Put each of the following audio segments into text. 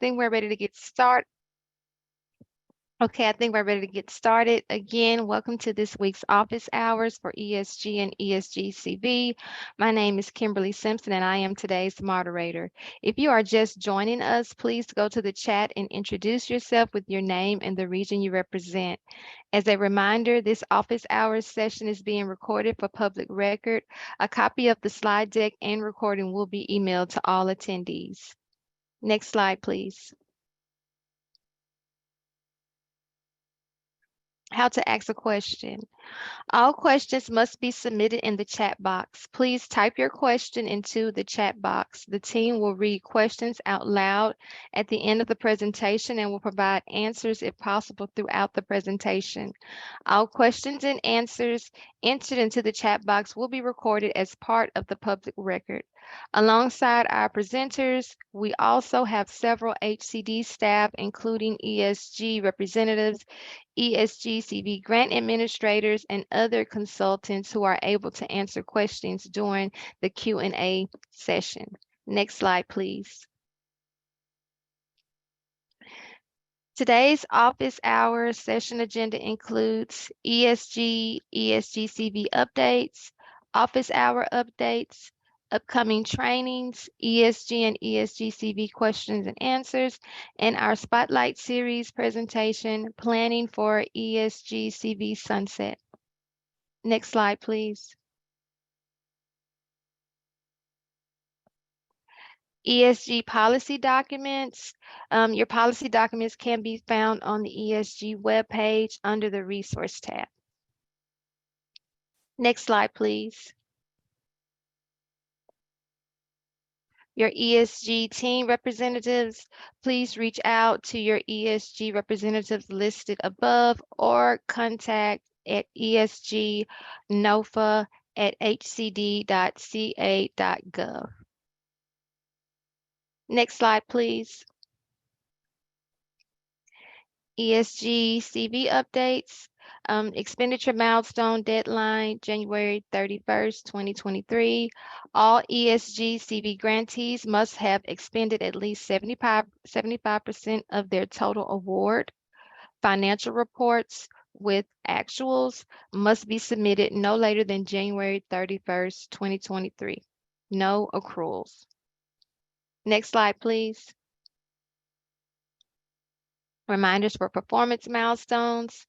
think we're ready to get started. Okay, I think we're ready to get started. Again, welcome to this week's office hours for ESG and ESG CV. My name is Kimberly Simpson and I am today's moderator. If you are just joining us, please go to the chat and introduce yourself with your name and the region you represent. As a reminder, this office hours session is being recorded for public record. A copy of the slide deck and recording will be emailed to all attendees. Next slide, please. How to ask a question. All questions must be submitted in the chat box. Please type your question into the chat box. The team will read questions out loud at the end of the presentation and will provide answers if possible throughout the presentation. All questions and answers entered into the chat box will be recorded as part of the public record. Alongside our presenters, we also have several HCD staff, including ESG representatives, ESG CV grant administrators, and other consultants who are able to answer questions during the Q&A session. Next slide, please. Today's office hours session agenda includes ESG CV updates, office hour updates, upcoming trainings, ESG and ESG CV questions and answers, and our Spotlight Series presentation, Planning for ESG CV Sunset. Next slide, please. ESG policy documents. Your policy documents can be found on the ESG webpage under the Resource tab. Next slide, please. Your ESG team representatives, please reach out to your ESG representatives listed above or contact at esgnofa@hcd.ca.gov. Next slide, please. ESG CV updates. Expenditure milestone deadline, January 31st, 2023. All ESG CV grantees must have expended at least 75% of their total award. Financial reports with actuals must be submitted no later than January 31st, 2023. No accruals. Next slide, please. Reminders for performance milestones.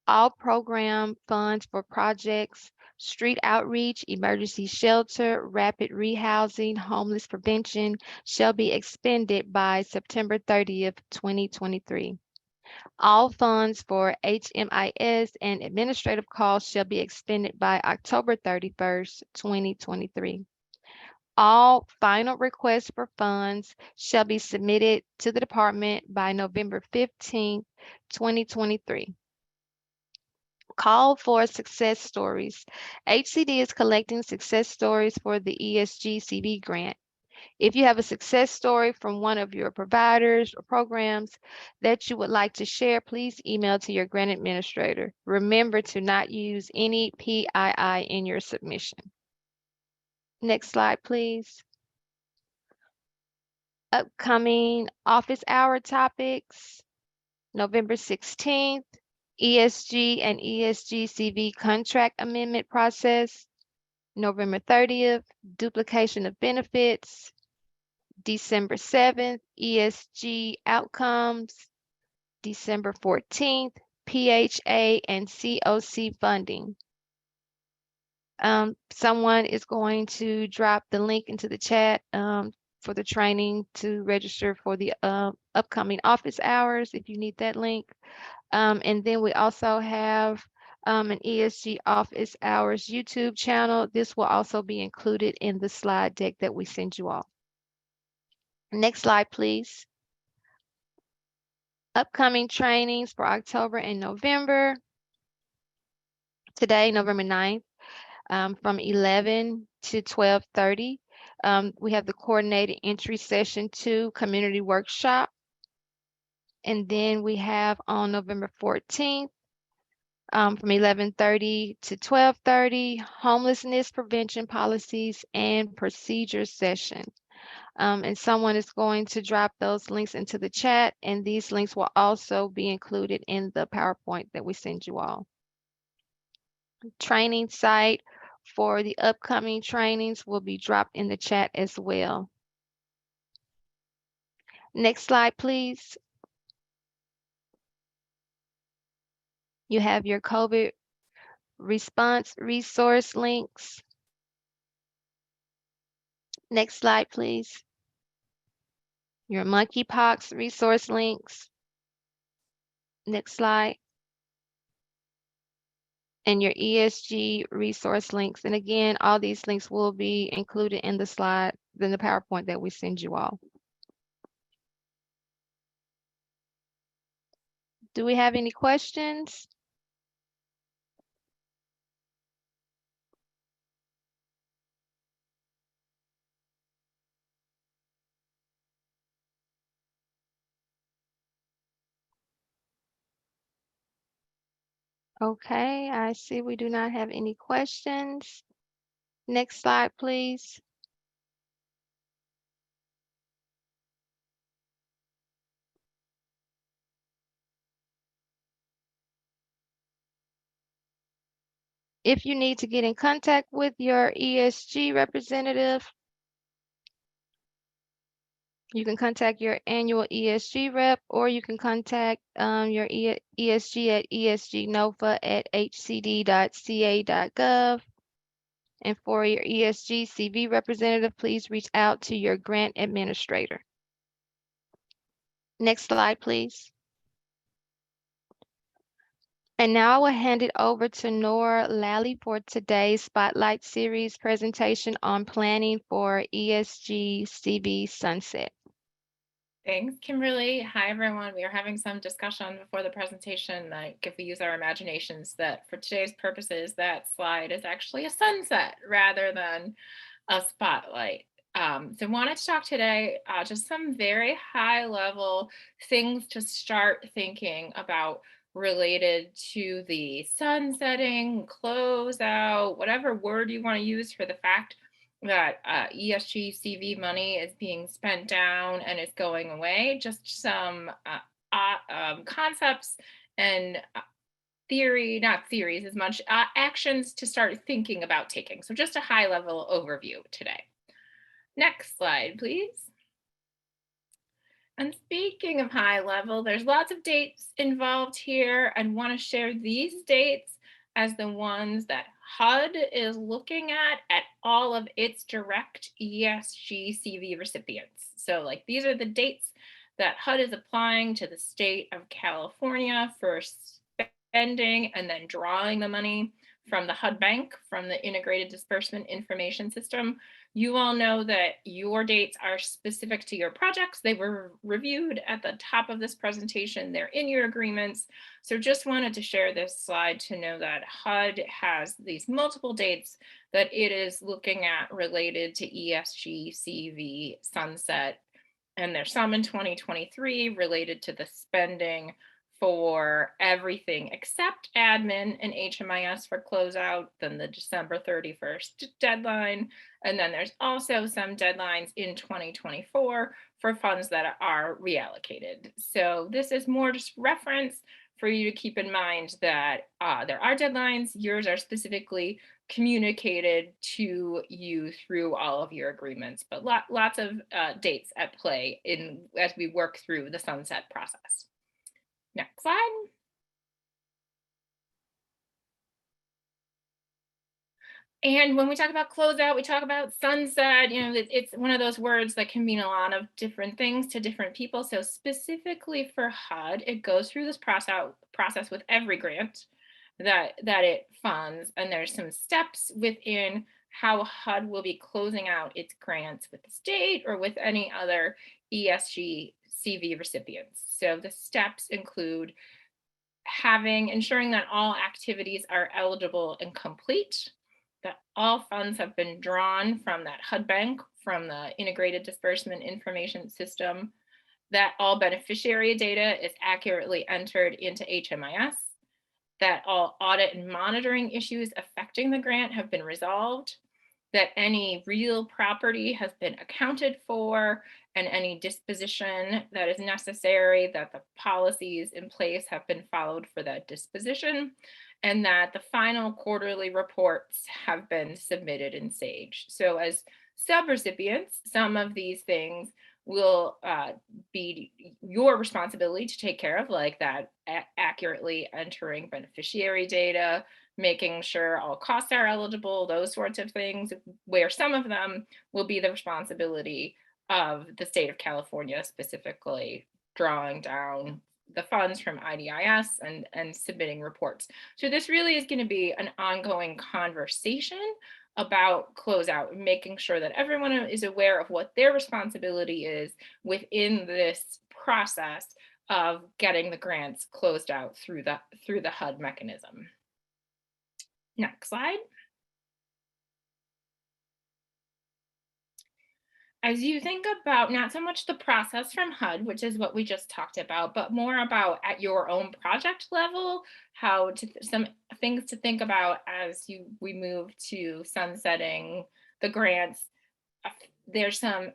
All program funds for projects, street outreach, emergency shelter, rapid rehousing, homeless prevention shall be expended by September 30th, 2023. All funds for HMIS and administrative costs shall be expended by October 31st, 2023. All final requests for funds shall be submitted to the department by November 15th, 2023. Call for success stories. HCD is collecting success stories for the ESG CV grant. If you have a success story from one of your providers or programs that you would like to share, please email to your grant administrator. Remember to not use any PII in your submission. Next slide, please. Upcoming office hour topics, November 16th, ESG and ESG CV contract amendment process, November 30th, duplication of benefits, December 7th, ESG outcomes, December 14th, PHA and COC funding. Someone is going to drop the link into the chat for the training to register for the upcoming office hours if you need that link. And then we also have an ESG office hours YouTube channel. This will also be included in the slide deck that we send you all. Next slide, please. Upcoming trainings for October and November. Today, November 9th, from 11 to 12:30. We have the coordinated entry session 2 community workshop. And then we have on November 14th, from 11:30 to 12:30, homelessness prevention policies and procedures session. And someone is going to drop those links into the chat, and these links will also be included in the PowerPoint that we send you all. Training site for the upcoming trainings will be dropped in the chat as well. Next slide, please. You have your COVID response resource links. Next slide, please. Your monkeypox resource links. Next slide. And your ESG resource links. And again, all these links will be included in the slide, in the PowerPoint that we send you all. Do we have any questions? Okay, I see we do not have any questions. Next slide, please. If you need to get in contact with your ESG representative, you can contact your annual ESG rep, or you can contact your ESG at esgnova@hcd.ca.gov. And for your ESG CV representative, please reach out to your grant administrator. Next slide, please. And now I will hand it over to Nora Lally for today's Spotlight Series presentation on planning for ESG CV Sunset. Thanks, Kimberly. Hi, everyone. We are having some discussion before the presentation, like if we use our imaginations, that for today's purposes, that slide is actually a sunset rather than a spotlight. So I wanted to talk today just some very high level things to start thinking about related to the sunsetting, closeout, whatever word you want to use for the fact that ESG CV money is being spent down and is going away. Just some concepts and not theories as much, actions to start thinking about taking. So just a high level overview today. Next slide, please. And speaking of high level, there's lots of dates involved here. I want to share these dates as the ones that HUD is looking at all of its direct ESG CV recipients. So like these are the dates that HUD is applying to the state of California for spending and then drawing the money from the HUD bank, from the Integrated Disbursement Information System. You all know that your dates are specific to your projects. They were reviewed at the top of this presentation. They're in your agreements. So just wanted to share this slide to know that HUD has these multiple dates that it is looking at related to ESG CV sunset. And there's some in 2023 related to the spending for everything except admin and HMIS for closeout, then the December 31st deadline. And then there's also some deadlines in 2024 for funds that are reallocated. So this is more just reference for you to keep in mind that there are deadlines. Yours are specifically communicated to you through all of your agreements, but lots of dates at play as we work through the sunset process. Next slide. And when we talk about closeout, we talk about sunset. You know, it's one of those words that can mean a lot of different things to different people. So specifically for HUD, it goes through this process with every grant that it funds. And there's some steps within how HUD will be closing out its grants with the state or with any other ESG CV recipients. So the steps include ensuring that all activities are eligible and complete, that all funds have been drawn from that HUD bank, from the Integrated Disbursement Information System, that all beneficiary data is accurately entered into HMIS, that all audit and monitoring issues affecting the grant have been resolved, that any real property has been accounted for and any disposition that is necessary, that the policies in place have been followed for that disposition, and that the final quarterly reports have been submitted in SAGE. So as subrecipients, some of these things will be your responsibility to take care of, like that accurately entering beneficiary data, making sure all costs are eligible, those sorts of things, where some of them will be the responsibility of the state of California, specifically drawing down the funds from IDIS and submitting reports. So this really is going to be an ongoing conversation about closeout, making sure that everyone is aware of what their responsibility is within this process of getting the grants closed out through the HUD mechanism. Next slide. As you think about not so much the process from HUD, which is what we just talked about, but more about at your own project level, how to some things to think about as we move to sunsetting the grants. There's a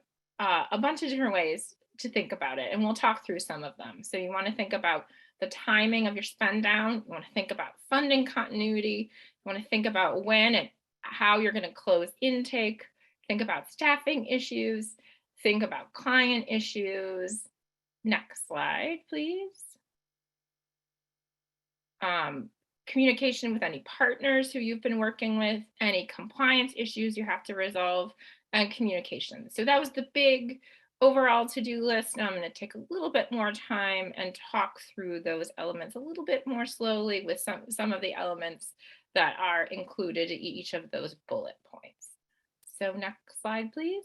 bunch of different ways to think about it, and we'll talk through some of them. So you want to think about the timing of your spend down. You want to think about funding continuity. You want to think about when and how you're going to close intake. Think about staffing issues. Think about client issues. Next slide, please. Communication with any partners who you've been working with, any compliance issues you have to resolve, and communication. So that was the big overall to-do list. Now I'm going to take a little bit more time and talk through those elements a little bit more slowly with some of the elements that are included in each of those bullet points. So next slide, please.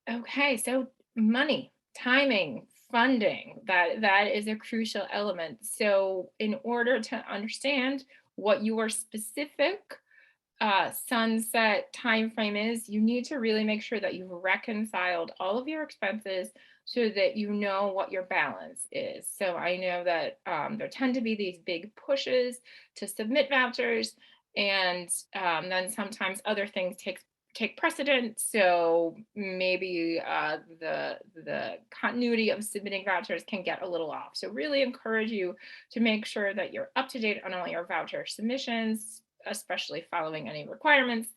Okay, so money, timing, funding, that is a crucial element. So in order to understand what your specific sunset timeframe is, you need to really make sure that you've reconciled all of your expenses so that you know what your balance is. So I know that there tend to be these big pushes to submit vouchers, and then sometimes other things take precedent. So maybe the continuity of submitting vouchers can get a little off. So really encourage you to make sure that you're up to date on all your voucher submissions, especially following any requirements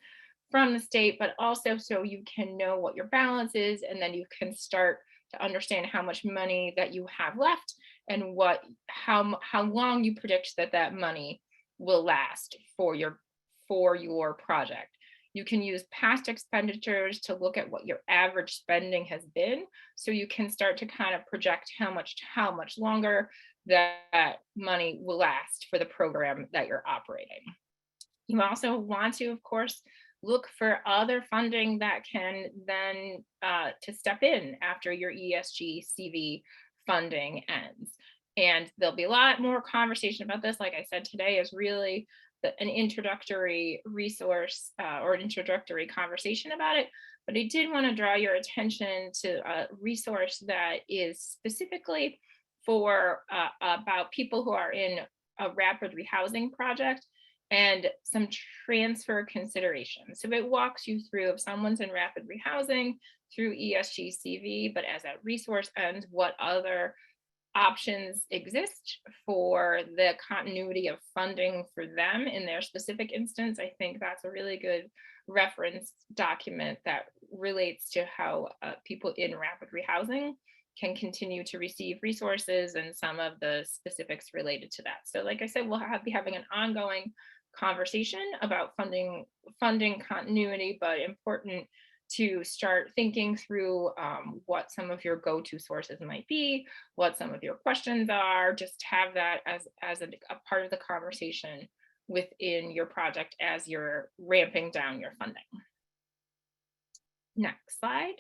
from the state, but also so you can know what your balance is, and then you can start to understand how much money that you have left and how long you predict that money will last for your project. You can use past expenditures to look at what your average spending has been, so you can start to kind of project how much longer that money will last for the program that you're operating. You also want to, of course, look for other funding that can then to step in after your ESG CV funding ends. And there'll be a lot more conversation about this. Like I said, today is really an introductory resource or an introductory conversation about it. But I did want to draw your attention to a resource that is specifically for about people who are in a rapid rehousing project and some transfer considerations. So it walks you through, if someone's in rapid rehousing through ESG CV, but as a resource ends, what other options exist for the continuity of funding for them in their specific instance. I think that's a really good reference document that relates to how people in rapid rehousing can continue to receive resources and some of the specifics related to that. So like I said, we'll be having an ongoing conversation about funding continuity, but important to start thinking through what some of your go-to sources might be, what some of your questions are. Just have that as a part of the conversation within your project as you're ramping down your funding. Next slide.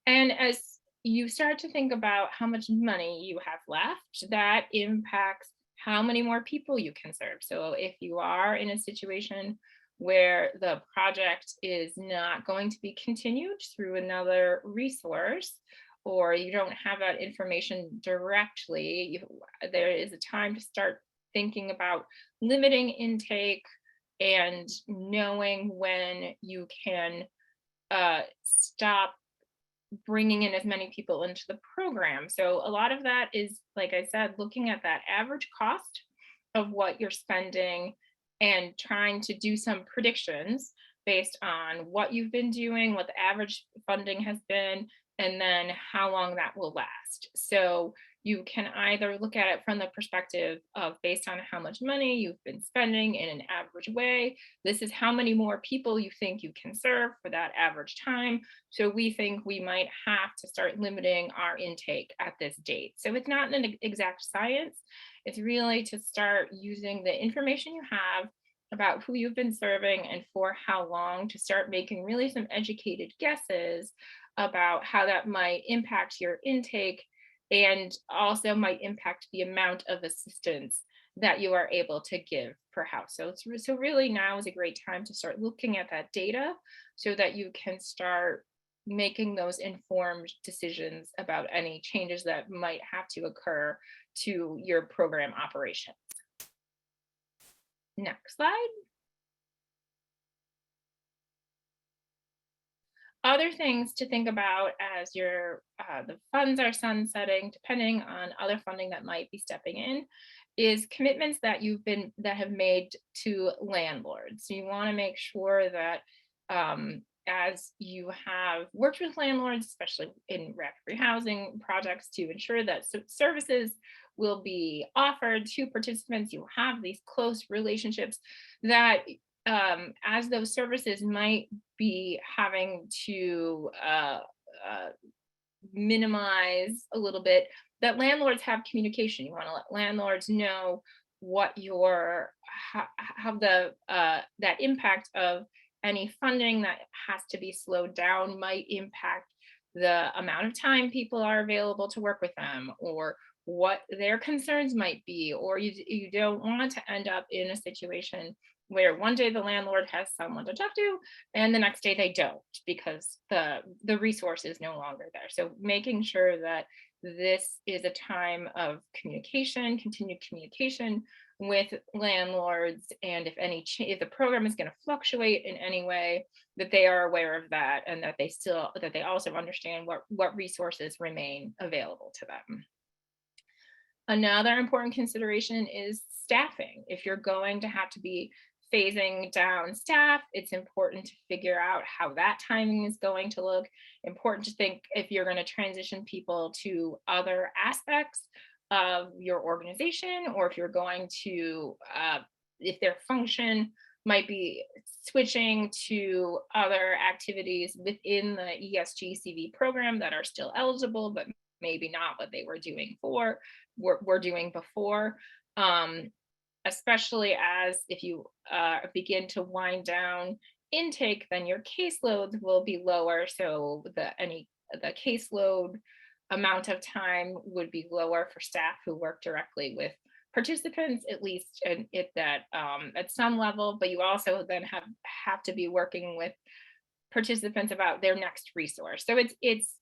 And as you start to think about how much money you have left, that impacts how many more people you can serve. So if you are in a situation where the project is not going to be continued through another resource, or you don't have that information directly, there is a time to start thinking about limiting intake and knowing when you can stop bringing in as many people into the program. So a lot of that is, like I said, looking at that average cost of what you're spending and trying to do some predictions based on what you've been doing, what the average funding has been, and then how long that will last. So you can either look at it from the perspective of based on how much money you've been spending in an average way. This is how many more people you think you can serve for that average time. So we think we might have to start limiting our intake at this date. So it's not an exact science. It's really to start using the information you have about who you've been serving and for how long to start making really some educated guesses about how that might impact your intake and also might impact the amount of assistance that you are able to give per house. So really now is a great time to start looking at that data so that you can start making those informed decisions about any changes that might have to occur to your program operation. Next slide. Other things to think about as your the funds are sunsetting, depending on other funding that might be stepping in, is commitments that have made to landlords. So you want to make sure that as you have worked with landlords, especially in rapid rehousing projects, to ensure that services will be offered to participants, you have these close relationships that as those services might be having to minimize a little bit, that landlords have communication. You want to let landlords know what your how the that impact of any funding that has to be slowed down might impact the amount of time people are available to work with them, or what their concerns might be, or you don't want to end up in a situation where one day the landlord has someone to talk to and the next day they don't because the resource is no longer there. So making sure that this is a time of communication, continued communication with landlords, and if the program is going to fluctuate in any way, that they are aware of that, and that they also understand what resources remain available to them. Another important consideration is staffing. If you're going to have to be phasing down staff, it's important to figure out how that timing is going to look. Important to think if you're going to transition people to other aspects of your organization, or if you're going to, if their function might be switching to other activities within the ESG CV program that are still eligible, but maybe not what they were doing before. Especially as if you begin to wind down intake, then your caseloads will be lower. So the caseload amount of time would be lower for staff who work directly with participants, at least at some level. But you also then have to be working with participants about their next resource. So it's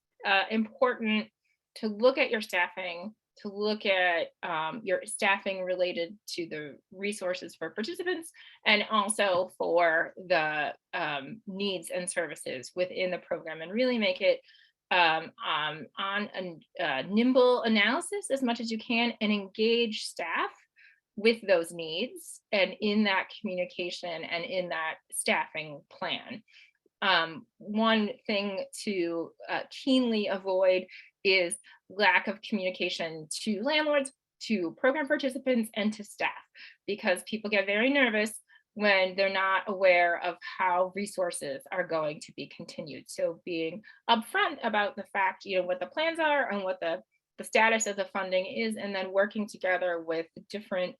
important to look at your staffing, to look at your staffing related to the resources for participants, and also for the needs and services within the program, and really make it on a nimble analysis as much as you can, and engage staff with those needs and in that communication and in that staffing plan. One thing to keenly avoid is lack of communication to landlords, to program participants, and to staff, because people get very nervous when they're not aware of how resources are going to be continued. So being upfront about the fact, what the plans are and what the status of the funding is, and then working together with different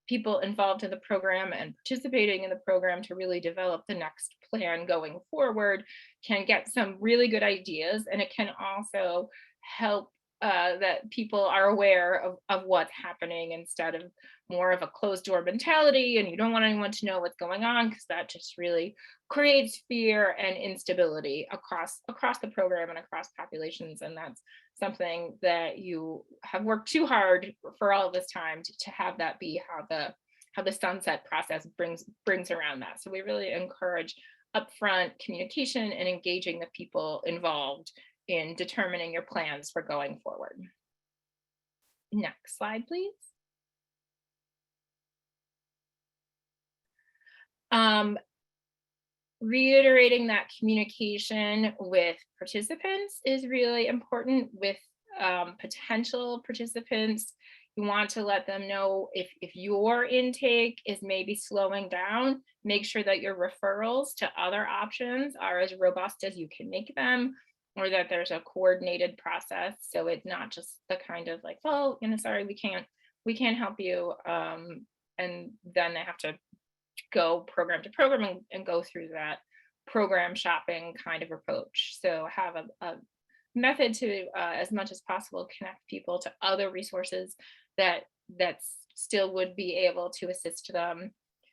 people involved in the program and participating in the program to really develop the next plan going forward, can get some really good ideas. And it can also help that people are aware of what's happening instead of more of a closed door mentality, and you don't want anyone to know what's going on, because that just really creates fear and instability across the program and across populations. And that's something that you have worked too hard for all this time to have that be how the sunset process brings around that. So we really encourage upfront communication and engaging the people involved in determining your plans for going forward. Next slide, please. Reiterating that communication with participants is really important. With potential participants, you want to let them know if your intake is maybe slowing down, make sure that your referrals to other options are as robust as you can make them, or that there's a coordinated process. So it's not just the kind of like, well, sorry, we can't help you. And then they have to go program to program and go through that program shopping kind of approach. So have a method to, as much as possible, connect people to other resources that still would be able to assist them.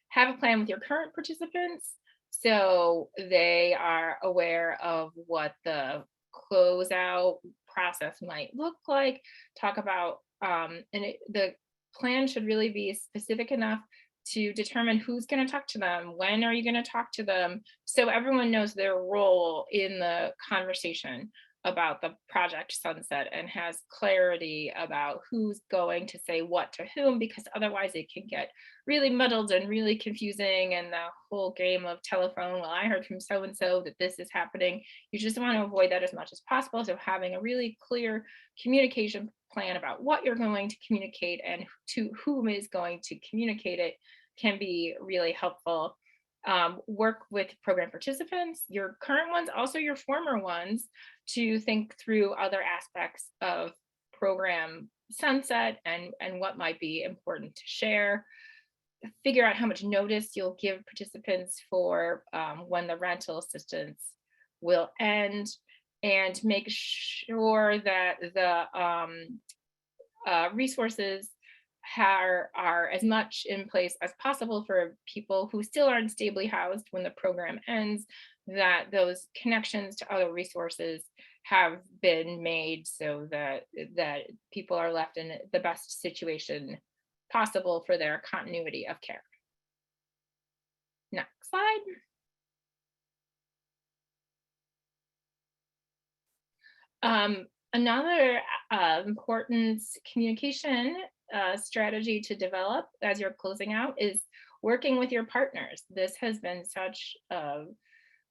Have a plan with your current participants so they are aware of what the closeout process might look like. Talk about the plan should really be specific enough to determine who's going to talk to them, when are you going to talk to them, so everyone knows their role in the conversation about the project sunset and has clarity about who's going to say what to whom, because otherwise it can get really muddled and really confusing, and the whole game of telephone, well, I heard from so and so that this is happening. You just want to avoid that as much as possible. So having a really clear communication plan about what you're going to communicate and to whom is going to communicate it can be really helpful. Work with program participants, your current ones, also your former ones, to think through other aspects of program sunset and what might be important to share. Figure out how much notice you'll give participants for when the rental assistance will end, and make sure that the resources are as much in place as possible for people who still aren't stably housed when the program ends, that those connections to other resources have been made so that people are left in the best situation possible for their continuity of care. Next slide. Another important communication strategy to develop as you're closing out is working with your partners. This has been such a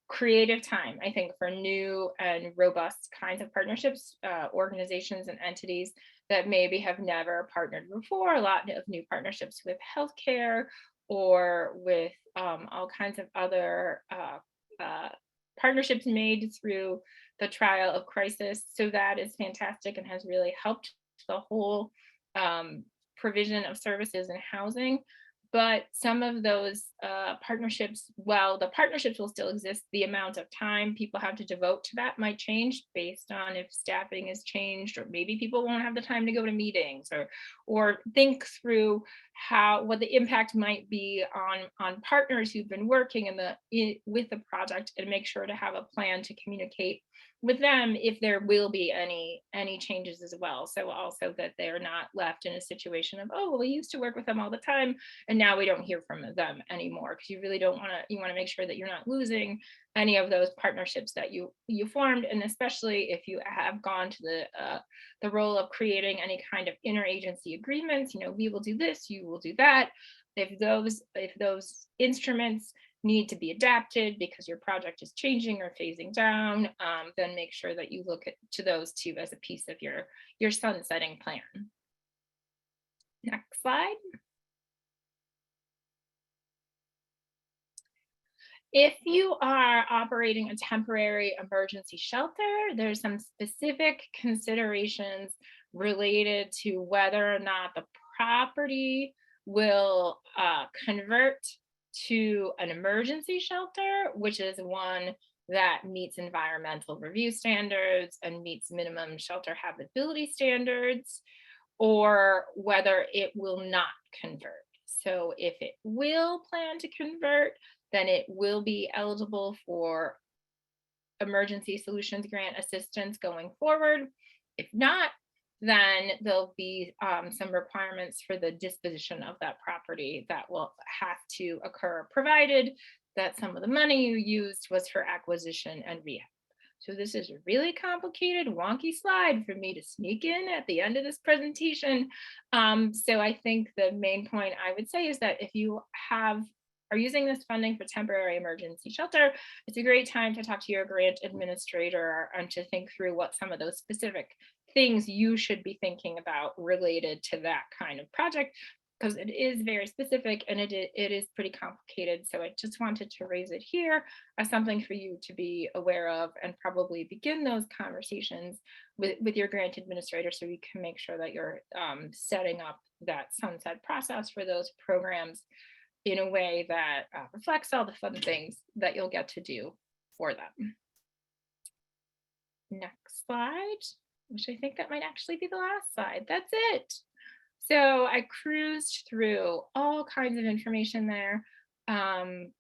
creative time, I think, for new and robust kinds of partnerships, organizations and entities that maybe have never partnered before. A lot of new partnerships with healthcare or with all kinds of other partnerships made through the trial of crisis. So that is fantastic and has really helped the whole provision of services and housing. But some of those partnerships, while the partnerships will still exist, the amount of time people have to devote to that might change based on if staffing has changed, or maybe people won't have the time to go to meetings, or think through what the impact might be on partners who've been working with the project, and make sure to have a plan to communicate with them if there will be any changes as well. So also that they're not left in a situation of, oh, well, we used to work with them all the time and now we don't hear from them anymore, because you really don't want to, you want to make sure that you're not losing any of those partnerships that you formed. And especially if you have gone to the role of creating any kind of interagency agreements, we will do this, you will do that. If those instruments need to be adapted because your project is changing or phasing down, then make sure that you look to those two as a piece of your sunsetting plan. Next slide. If you are operating a temporary emergency shelter, there's some specific considerations related to whether or not the property will convert to an emergency shelter, which is one that meets environmental review standards and meets minimum shelter habitability standards, or whether it will not convert. So if it will plan to convert, then it will be eligible for emergency solutions grant assistance going forward. If not, then there'll be some requirements for the disposition of that property that will have to occur, provided that some of the money you used was for acquisition and rehab. So this is a really complicated, wonky slide for me to sneak in at the end of this presentation. So I think the main point I would say is that if you are using this funding for temporary emergency shelter, it's a great time to talk to your grant administrator and to think through what some of those specific things you should be thinking about related to that kind of project, because it is very specific and it is pretty complicated. So I just wanted to raise it here as something for you to be aware of, and probably begin those conversations with your grant administrator so we can make sure that you're setting up that sunset process for those programs in a way that reflects all the fun things that you'll get to do for them. Next slide, which I think that might actually be the last slide. That's it. So I cruised through all kinds of information there,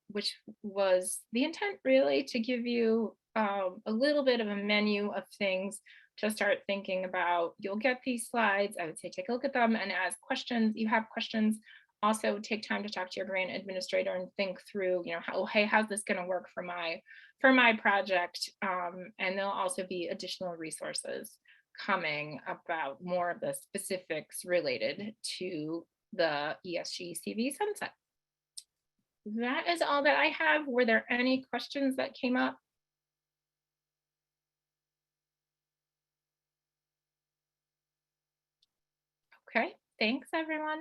which was the intent really to give you a little bit of a menu of things to start thinking about. You'll get these slides. I would say take a look at them, and as you have questions, also take time to talk to your grant administrator and think through, hey, how's this going to work for my project? And there'll also be additional resources coming about more of the specifics related to the ESG CV Sunset. That is all that I have. Were there any questions that came up? Okay, thanks everyone.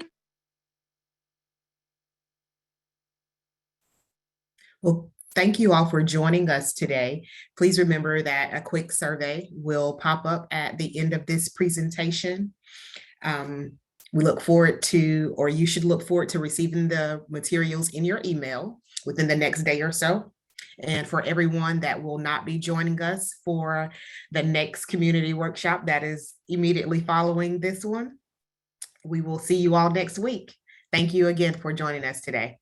Well, thank you all for joining us today. Please remember that a quick survey will pop up at the end of this presentation. We look forward to, or you should look forward to, receiving the materials in your email within the next day or so. And for everyone that will not be joining us for the next community workshop that is immediately following this one, we will see you all next week. Thank you again for joining us today.